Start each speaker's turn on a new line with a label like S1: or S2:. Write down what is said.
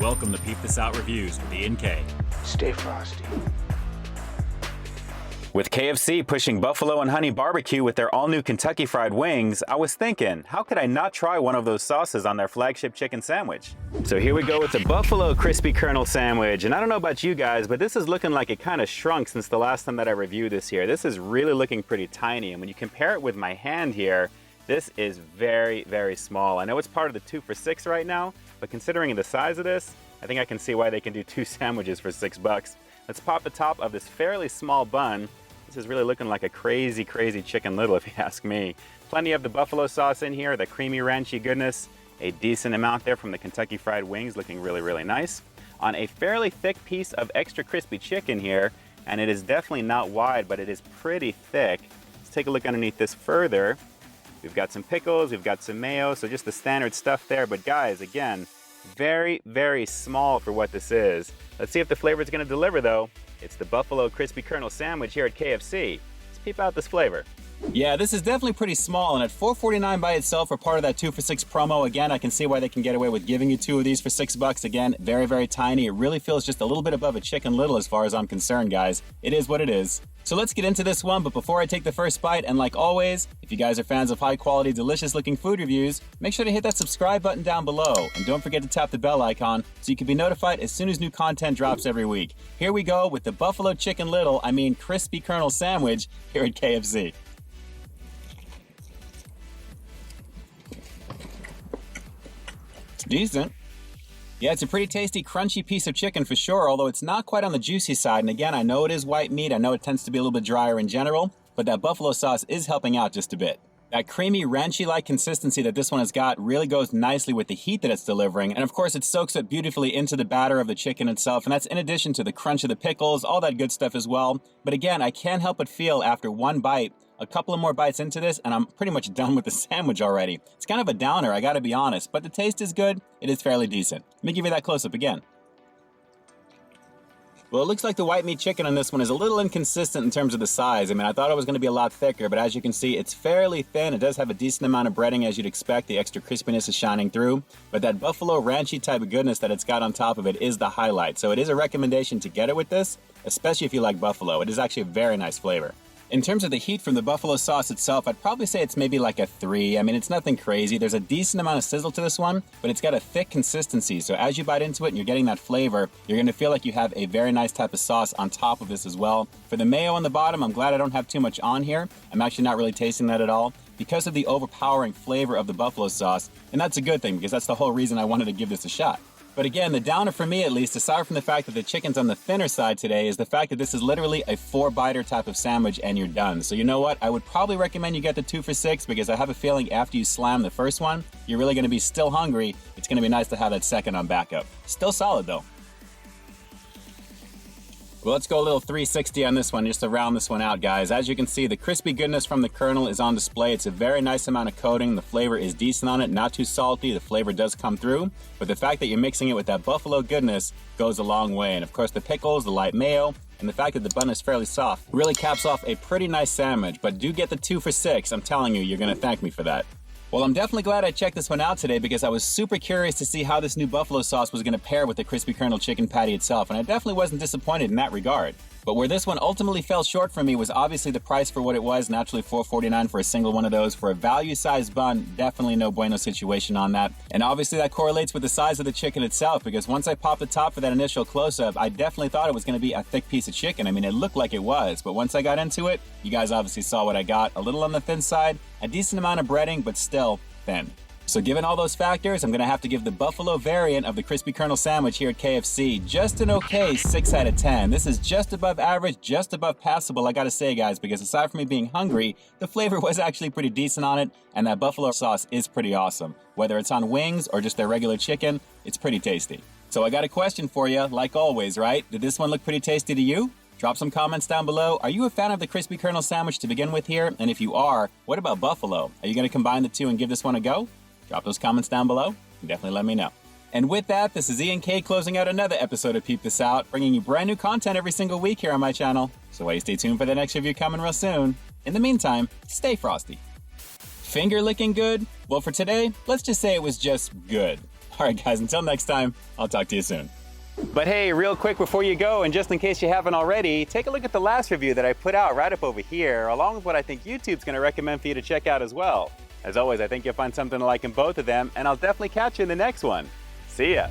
S1: Welcome to Peep This Out Reviews with Ian K.
S2: Stay frosty.
S3: With KFC pushing buffalo and honey barbecue with their all-new Kentucky Fried Wings, I was thinking, how could I not try one of those sauces on their flagship chicken sandwich? So here we go with the Buffalo Crispy Colonel Sandwich, and I don't know about you guys, but this is looking like it kind of shrunk since the last time that I reviewed this here. This is really looking pretty tiny, and when you compare it with my hand here, this is very, very small. I know it's part of the 2 for $6 right now, but considering the size of this, I think I can see why they can do 2 sandwiches for $6. Let's pop the top of this fairly small bun. This is really looking like a crazy, crazy chicken little if you ask me. Plenty of the buffalo sauce in here, the creamy ranchy goodness, a decent amount there from the Kentucky Fried Wings looking really, really nice. On a fairly thick piece of extra crispy chicken here, and it is definitely not wide, but it is pretty thick. Let's take a look underneath this further. We've got some pickles, we've got some mayo, so just the standard stuff there. But guys, again, very, very small for what this is. Let's see if the flavor is going to deliver though. It's the Buffalo Crispy Colonel Sandwich here at KFC. Let's peep out this flavor. Yeah, this is definitely pretty small, and at $4.49 by itself for part of that 2 for $6 promo, again, I can see why they can get away with giving you 2 of these for $6. Again, very, very tiny. It really feels just a little bit above a chicken little as far as I'm concerned, guys. It is what it is. So let's get into this one, but before I take the first bite, and like always, if you guys are fans of high-quality, delicious-looking food reviews, make sure to hit that subscribe button down below, and don't forget to tap the bell icon so you can be notified as soon as new content drops every week. Here we go with the Buffalo Chicken Little, Crispy Colonel Sandwich here at KFC. Decent. Yeah, it's a pretty tasty, crunchy piece of chicken for sure, although it's not quite on the juicy side. And again, I know it is white meat. I know it tends to be a little bit drier in general, but that buffalo sauce is helping out just a bit. That creamy, ranchy-like consistency that this one has got really goes nicely with the heat that it's delivering. And of course, it soaks up beautifully into the batter of the chicken itself. And that's in addition to the crunch of the pickles, all that good stuff as well. But again, I can't help but feel after one bite, a couple of more bites into this, and I'm pretty much done with the sandwich already. It's kind of a downer, I gotta be honest, but the taste is good. It is fairly decent. Let me give you that close-up again. Well, it looks like the white meat chicken on this one is a little inconsistent in terms of the size. I thought it was going to be a lot thicker, but as you can see, it's fairly thin. It does have a decent amount of breading, as you'd expect. The extra crispiness is shining through, but that buffalo ranchy type of goodness that it's got on top of it is the highlight. So it is a recommendation to get it with this, especially if you like buffalo. It is actually a very nice flavor. In terms of the heat from the buffalo sauce itself, I'd probably say it's maybe like a 3. It's nothing crazy. There's a decent amount of sizzle to this one, but it's got a thick consistency. So as you bite into it and you're getting that flavor, you're going to feel like you have a very nice type of sauce on top of this as well. For the mayo on the bottom, I'm glad I don't have too much on here. I'm actually not really tasting that at all because of the overpowering flavor of the buffalo sauce. And that's a good thing because that's the whole reason I wanted to give this a shot. But again, the downer for me at least, aside from the fact that the chicken's on the thinner side today, is the fact that this is literally a 4-biter type of sandwich and you're done. So you know what? I would probably recommend you get the 2 for $6 because I have a feeling after you slam the first one, you're really going to be still hungry. It's going to be nice to have that second on backup. Still solid though. Well, let's go a little 360 on this one, just to round this one out, guys. As you can see, the crispy goodness from the kernel is on display. It's a very nice amount of coating. The flavor is decent on it, not too salty. The flavor does come through, but the fact that you're mixing it with that buffalo goodness goes a long way. And of course, the pickles, the light mayo, and the fact that the bun is fairly soft really caps off a pretty nice sandwich. But do get the 2 for $6. I'm telling you, you're going to thank me for that. Well, I'm definitely glad I checked this one out today because I was super curious to see how this new buffalo sauce was going to pair with the crispy kernel chicken patty itself, and I definitely wasn't disappointed in that regard. But where this one ultimately fell short for me was obviously the price for what it was, naturally $4.49 for a single one of those. For a value-sized bun, definitely no bueno situation on that. And obviously that correlates with the size of the chicken itself, because once I popped the top for that initial close-up, I definitely thought it was going to be a thick piece of chicken. It looked like it was, but once I got into it, you guys obviously saw what I got. A little on the thin side, a decent amount of breading, but still thin. So given all those factors, I'm going to have to give the buffalo variant of the Crispy Colonel Sandwich here at KFC just an okay 6 out of 10. This is just above average, just above passable, I gotta say, guys, because aside from me being hungry, the flavor was actually pretty decent on it, and that buffalo sauce is pretty awesome. Whether it's on wings or just their regular chicken, it's pretty tasty. So I got a question for you, like always, right? Did this one look pretty tasty to you? Drop some comments down below. Are you a fan of the Crispy Colonel Sandwich to begin with here? And if you are, what about buffalo? Are you going to combine the two and give this one a go? Drop those comments down below and definitely let me know. And with that, this is Ian K closing out another episode of Peep This Out, bringing you brand new content every single week here on my channel. So why stay tuned for the next review coming real soon. In the meantime, stay frosty. Finger licking good? Well, for today, let's just say it was just good. All right, guys, until next time, I'll talk to you soon.
S2: But hey, real quick before you go, and just in case you haven't already, take a look at the last review that I put out right up over here, along with what I think YouTube's going to recommend for you to check out as well. As always, I think you'll find something to like in both of them, and I'll definitely catch you in the next one. See ya!